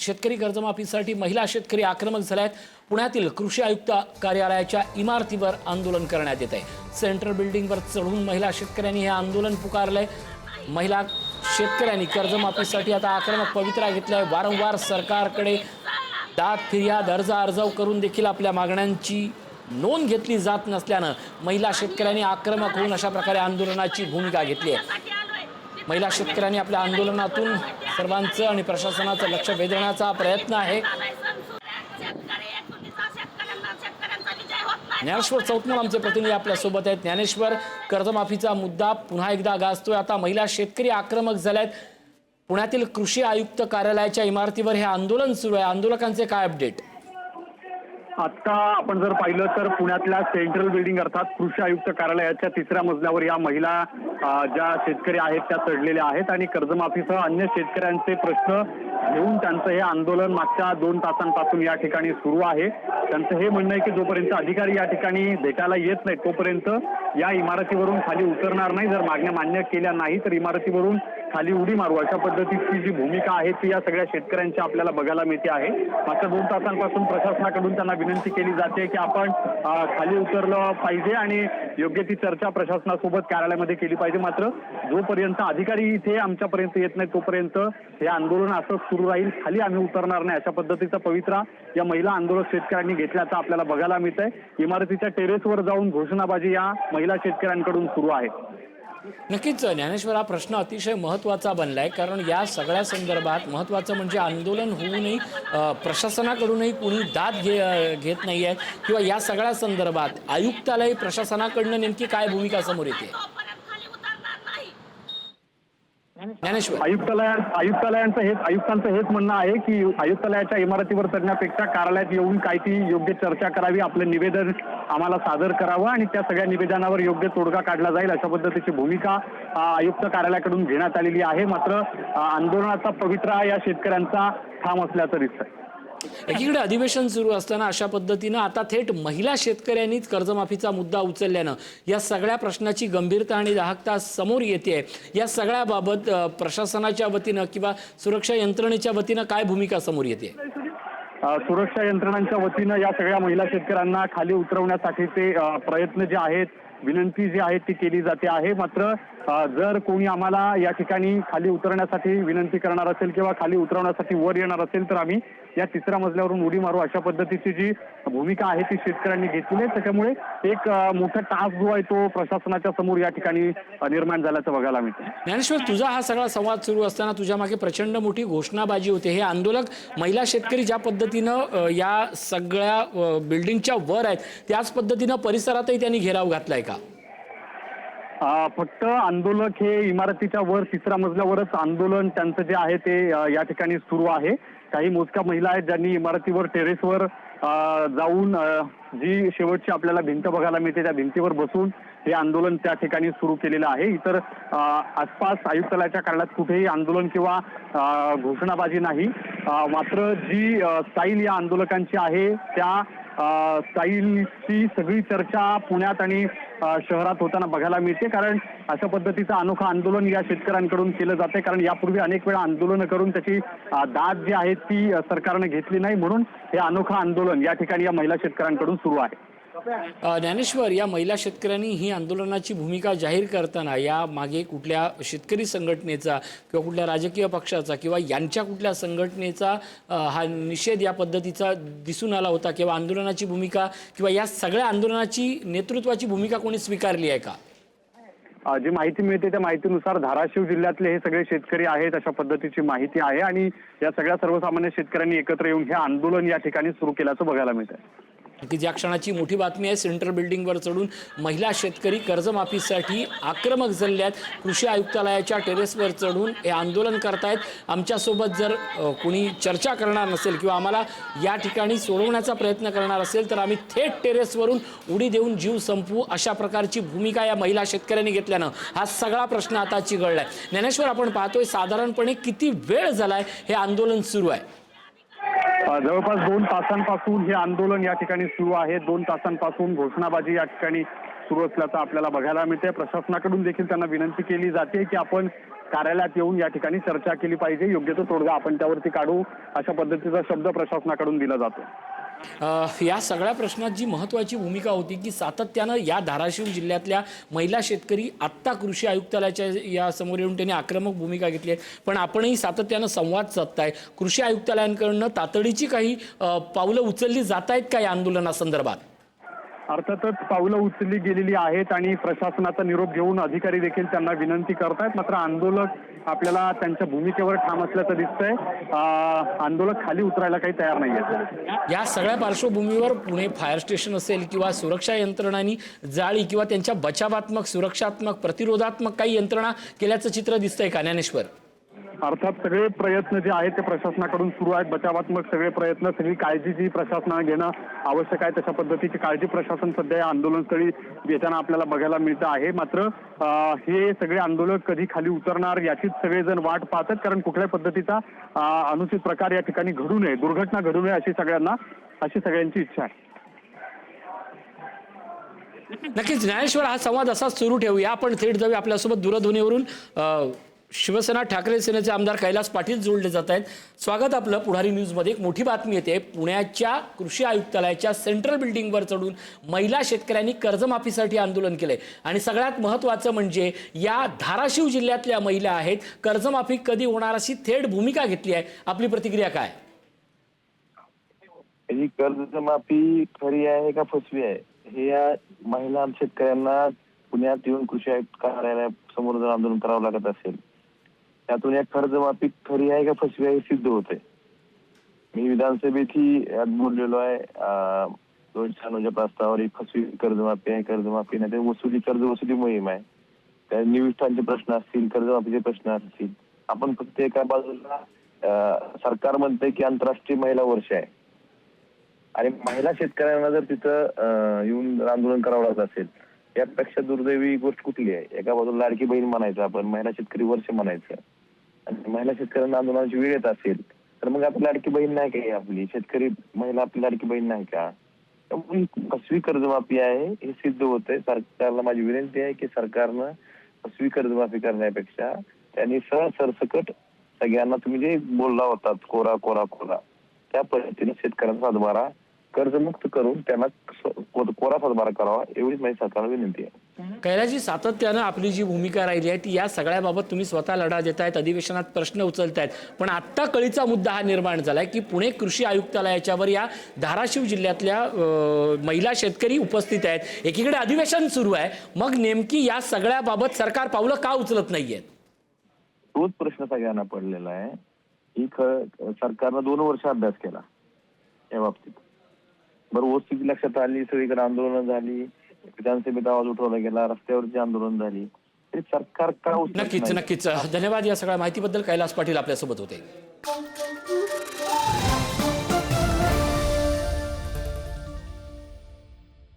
शेतकरी कर्जमाफीसाठी महिला शेतकरी आक्रमक झाले आहेत। पुण्यातील कृषी आयुक्त कार्यालयाच्या इमारतीवर आंदोलन करण्यात येत आहे। सेंट्रल बिल्डिंगवर चढून महिला शेतकऱ्यांनी हे आंदोलन पुकारलंय। महिला शेतकऱ्यांनी कर्जमाफीसाठी आता आक्रमक पवित्रा घेतलाय। वारंवार सरकारकडे दाद फिर्याद अर्ज करून देखील आपल्या मागण्यांची नोंद घेतली जात नसल्यानं महिला शेतकऱ्यांनी आक्रमक होऊन अशा प्रकारे आंदोलनाची भूमिका घेतली आहे। महिला शेतकऱ्यांनी आपल्या आंदोलनातून सर्वांचं आणि प्रशासनाचं लक्ष वेधण्याचा प्रयत्न आहे। ज्ञानेश्वर चौतमोल आमचे प्रतिनिधी आपल्या सोबत आहेत। ज्ञानेश्वर, कर्जमाफीचा मुद्दा पुन्हा एकदा गाजतोय। आता महिला शेतकरी आक्रमक झाल्यात। पुण्यातील कृषी आयुक्त कार्यालयाच्या इमारतीवर हे आंदोलन सुरू आहे। आंदोलकांचे काय अपडेट? आता आपण जर पाहिलं तर पुण्यातल्या सेंट्रल बिल्डिंग अर्थात कृषी आयुक्त कार्यालयाच्या 3ऱ्या मजल्यावर या महिला ज्या शेतकरी आहेत त्या चढलेल्या आहेत आणि कर्जमाफीसह अन्य शेतकऱ्यांचे प्रश्न घेऊन त्यांचं हे आंदोलन मागच्या 2 तासांपासून या ठिकाणी सुरू आहे। त्यांचं हे म्हणणं आहे की जोपर्यंत अधिकारी या ठिकाणी भेटायला येत नाहीत तोपर्यंत या इमारतीवरून खाली उतरणार नाही। जर मागण्या मान्य केल्या नाही तर इमारतीवरून खाली उडी मारू अशा पद्धतीची जी भूमिका आहे ती या सगळ्या शेतकऱ्यांची आपल्याला बघायला मिळते आहे। मागच्या 2 तासांपासून प्रशासनाकडून त्यांना विनंती केली जाते की आपण खाली उतरलं पाहिजे आणि योग्य ती चर्चा प्रशासनासोबत कार्यालयामध्ये केली पाहिजे। मात्र जोपर्यंत अधिकारी इथे आमच्यापर्यंत येत नाही तोपर्यंत हे आंदोलन असं सुरू राहील। खाली आम्ही उतरणार नाही अशा पद्धतीचा पवित्रा या महिला आंदोलक शेतकऱ्यांनी घेतल्याचं आपल्याला बघायला मिळत आहे। इमारतीच्या टेरेसवर जाऊन घोषणाबाजी या महिला शेतकऱ्यांकडून सुरू आहे। नक्कीच ज्ञानेश्वर, हा प्रश्न अतिशय महत्त्वाचा बनलाय, कारण या सगळ्या संदर्भात महत्त्वाचं म्हणजे आंदोलन होऊनही प्रशासनाकडूनही कोणी दाद घेत नाही आहे किंवा या सगळ्या संदर्भात आयुक्तालय प्रशासनाकडनं नेमकी काय भूमिका समोर येते? ज्ञानेश्वर, आयुक्तांचं हेच म्हणणं आहे की आयुक्तालयाच्या इमारतीवर चढण्यापेक्षा कार्यालयात येऊन काय ती योग्य चर्चा करावी, आपलं निवेदन आम्हाला सादर करावं आणि त्या सगळ्या निवेदनावर योग्य तोडगा काढला जाईल अशा पद्धतीची भूमिका आयुक्त कार्यालयाकडून घेण्यात आलेली आहे। मात्र आंदोलनाचा पवित्रा या शेतकऱ्यांचा ठाम असल्याचं दिसतंय। एकीकडे अधिवेशन सुरू असताना अशा पद्धतीनं आता थेट महिला शेतकऱ्यांनीच कर्जमाफीचा मुद्दा उचलल्यानं या सगळ्या प्रश्नाची गंभीरता आणि दाहकता समोर येते। या सगळ्याबाबत प्रशासनाच्या वतीनं किंवा सुरक्षा यंत्रणेच्या वतीनं काय भूमिका समोर येते? सुरक्षा यंत्रणांच्या वतीनं या सगळ्या महिला शेतकऱ्यांना खाली उतरवण्यासाठीचे प्रयत्न जे आहेत, विनंती जी आहे ती केली जाते आहे। मात्र जर कोणी आम्हाला या ठिकाणी खाली उतरण्यासाठी विनंती करणार असेल किंवा खाली उतरवण्यासाठी वर येणार असेल तर आम्ही या 3ऱ्या मजल्यावरून उडी मारू अशा पद्धतीची जी भूमिका आहे ती शेतकऱ्यांनी घेतली आहे। त्याच्यामुळे एक मोठा टास्क जो आहे तो प्रशासनाच्या समोर या ठिकाणी निर्माण झाल्याचं बघायला मिळतं। ज्ञानेश्वर, तुझा हा सगळा संवाद सुरू असताना तुझ्या मागे प्रचंड मोठी घोषणाबाजी होते। हे आंदोलक महिला शेतकरी ज्या पद्धतीनं या सगळ्या बिल्डिंगच्या वर आहेत त्याच पद्धतीनं परिसरातही त्यांनी घेराव घातलाय का? फक्त आंदोलक हे इमारतीच्या वर 3ऱ्या मजल्यावरच आंदोलन त्यांचं जे आहे ते या ठिकाणी सुरू आहे। काही मोजक्या महिला आहेत ज्यांनी इमारतीवर टेरेसवर जाऊन जी शेवटची आपल्याला भिंत बघायला मिळते त्या भिंतीवर बसून हे आंदोलन त्या ठिकाणी सुरू केलेलं आहे। इतर आसपास आयुक्तालयाच्या कार्यालयात कुठेही आंदोलन किंवा घोषणाबाजी नाही। मात्र जी स्टाईल या आंदोलकांची आहे त्या स्टाईलची सगळी चर्चा पुण्यात आणि शहरात होताना बघायला मिळते। कारण अशा पद्धतीचं अनोखं आंदोलन या शेतकऱ्यांकडून केलं जाते, कारण यापूर्वी अनेक वेळा आंदोलनं करून त्याची दाद जी आहे ती सरकारने घेतली नाही, म्हणून हे अनोखं आंदोलन या ठिकाणी या महिला शेतकऱ्यांकडून सुरू आहे। ज्ञानेश्वर, या महिला शेतकऱ्यांनी ही आंदोलनाची भूमिका जाहीर करताना या मागे कुठल्या शेतकरी संघटनेचा किंवा कुठल्या राजकीय पक्षाचा किंवा यांच्या कुठल्या संघटनेचा हा निषेध या पद्धतीचा दिसून आला होता किंवा आंदोलनाची भूमिका किंवा या सगळ्या आंदोलनाची नेतृत्वाची भूमिका कोणी स्वीकारली आहे का? जी माहिती मिळते त्या माहितीनुसार धाराशिव जिल्ह्यातले हे सगळे शेतकरी आहेत अशा पद्धतीची माहिती आहे आणि या सगळ्या सर्वसामान्य शेतकऱ्यांनी एकत्र येऊन हे आंदोलन या ठिकाणी सुरू केल्याचं बघायला मिळतंय। की ज्या क्षणाची मोठी बातमी आहे, सेंट्रल बिल्डिंगवर चढून महिला शेतकरी कर्जमाफीसाठी आक्रमक झाले आहेत। कृषी आयुक्तालयाच्या टेरेसवर चढून हे आंदोलन करतायत। आमच्यासोबत जर कोणी चर्चा करणार नसेल किंवा आम्हाला या ठिकाणी सोडवण्याचा प्रयत्न करणार असेल तर आम्ही थेट टेरेसवरून उडी देऊन जीव संपवू अशा प्रकारची भूमिका या महिला शेतकऱ्यांनी घेतल्यानं हा सगळा प्रश्न आता चिघळलाय। ज्ञानेश्वर, आपण पाहतोय साधारणपणे किती वेळ झालाय हे आंदोलन सुरू आहे? जवळपास 2 तासांपासून हे आंदोलन या ठिकाणी सुरू आहे। 2 तासांपासून घोषणाबाजी या ठिकाणी सुरू असल्याचं आपल्याला बघायला मिळते। प्रशासनाकडून देखील त्यांना विनंती केली जाते की आपण कार्यालयात येऊन या ठिकाणी चर्चा केली पाहिजे, योग्य तो तोडगा आपण त्यावरती काढू, अशा पद्धतीचा शब्द प्रशासनाकडून दिला जातो. या सगळ्या प्रश्नात जी महत्त्वाची भूमिका होती की सातत्यानं या धाराशिव जिल्ह्यातल्या महिला शेतकरी आत्ता कृषी आयुक्तालयाच्या या समोर येऊन त्यांनी आक्रमक भूमिका घेतली आहे, पण आपणही सातत्यानं संवाद साधताय. कृषी आयुक्तालयांकडनं तातडीची काही पावलं उचलली जात आहेत का या आंदोलनासंदर्भात? अर्थातच पावलं उचलली गेलेली आहेत आणि प्रशासनाचा निरोप घेऊन अधिकारी देखील त्यांना विनंती करतायत. मात्र आंदोलक आपल्याला त्यांच्या भूमिकेवर ठाम असल्याचं दिसतंय. आंदोलक खाली उतरायला काही तयार नाहीये. या सगळ्या पार्श्वभूमीवर पुणे फायर स्टेशन असेल किंवा सुरक्षा यंत्रणांनी जाळी किंवा त्यांच्या बचावात्मक, सुरक्षात्मक, प्रतिरोधात्मक काही यंत्रणा केल्याचं चित्र दिसतंय का ज्ञानेश्वर? अर्थात सगळे प्रयत्न जे आहेत ते प्रशासनाकडून सुरू आहेत. बचावात्मक सगळे प्रयत्न, सगळी काळजी जी प्रशासनाने घेणं आवश्यक आहे तशा पद्धतीची काळजी प्रशासन सध्या या आंदोलनस्थळी येताना आपल्याला बघायला मिळतं आहे. मात्र हे सगळे आंदोलक कधी खाली उतरणार याचीच सगळेजण वाट पाहतात, कारण कुठल्याही पद्धतीचा अनुचित प्रकार या ठिकाणी घडू नये, दुर्घटना घडू नये अशी सगळ्यांची इच्छा आहे. नक्कीच ज्ञानेश्वर, हा संवाद असाच सुरू ठेवूया. आपण थेट जाऊया. आपल्यासोबत दूरध्वनीवरून शिवसेना ठाकरे सेनेचे आमदार कैलास पाटील जोडले जात आहेत. स्वागत आपलं पुढारी न्यूजमध्ये. एक मोठी बातमी येते. पुण्याच्या कृषी आयुक्तालयाच्या सेंट्रल बिल्डिंगवर चढून महिला शेतकऱ्यांनी कर्जमाफीसाठी आंदोलन केलंय आणि सगळ्यात महत्त्वाचं म्हणजे या धाराशिव जिल्ह्यातल्या महिला आहेत, कर्जमाफी कधी होणार अशी थेट भूमिका घेतली आहे. आपली प्रतिक्रिया काय? ही कर्जमाफी खरी आहे का फसवी आहे हे या महिला शेतकऱ्यांना पुण्यात येऊन कृषी आयुक्त कार्यालयासमोर जर आंदोलन करावं लागत असेल, त्यातून या कर्जमाफी खरी आहे का फसवी आहे हे सिद्ध होते. मी विधानसभेतही बोललेलो आहे. 296 प्रस्तावावर फसवी कर्जमाफी आहे, कर्जमाफी नाही तर कर्ज वसुली मोहीम आहे. त्या निविष्ठांचे प्रश्न असतील, कर्जमाफीचे प्रश्न असतील. आपण फक्त एका बाजूला सरकार म्हणतंय की आंतरराष्ट्रीय महिला वर्ष आहे आणि महिला शेतकऱ्यांना जर तिथं येऊन आंदोलन करावं लागत असेल, यापेक्षा दुर्दैवी गोष्ट कुठली आहे? एका बाजूला लाडकी बहीण म्हणायचं, आपण महिला शेतकरी वर्ष म्हणायचं, आणि महिला शेतकऱ्यांना आंदोलनाची वेळ येत असेल तर मग आपली लाडकी बहीण नाही का? आपली शेतकरी महिला आपली लाडकी बहीण नाही का? त्यामुळे फसवी कर्जमाफी आहे हे सिद्ध होतंय. सरकारला माझी विनंती आहे की सरकारनं फसवी कर्जमाफी करण्यापेक्षा त्यांनी सरसकट सगळ्यांना तुम्ही जे बोलला होता कोरा कोरा कोरा त्या पद्धतीने शेतकऱ्यांचा सातबारा कर्जमुक्त करून त्यांना कोरा सातबारा करावा एवढीच माझी सरकारला विनंती आहे. कैलासजी, सातत्यानं आपली जी भूमिका राहिली आहे ती या सगळ्याबाबत तुम्ही स्वतः लढा देतायत, अधिवेशनात प्रश्न उचलतायत, पण आत्ता कळीचा मुद्दा हा निर्माण झालाय की पुणे कृषी आयुक्तालयाच्यावर या धाराशिव जिल्ह्यातल्या महिला शेतकरी उपस्थित आहेत. एकीकडे अधिवेशन सुरू आहे, मग नेमकी या सगळ्याबाबत सरकार पावलं का उचलत नाहीये? तोच प्रश्न सगळ्यांना पडलेला आहे. ही सरकारनं 2 वर्ष अभ्यास केला या बाबतीत. बरं, वस्तुस्थिती लक्षात आली, सगळीकडे आंदोलनं झाली, विधानसभेत आवाज उठवला गेला, रस्त्यावरची आंदोलन झाली, तरी सरकार का नक्कीच धन्यवाद या सगळ्या माहितीबद्दल. कैलास पाटील आपल्यासोबत होते.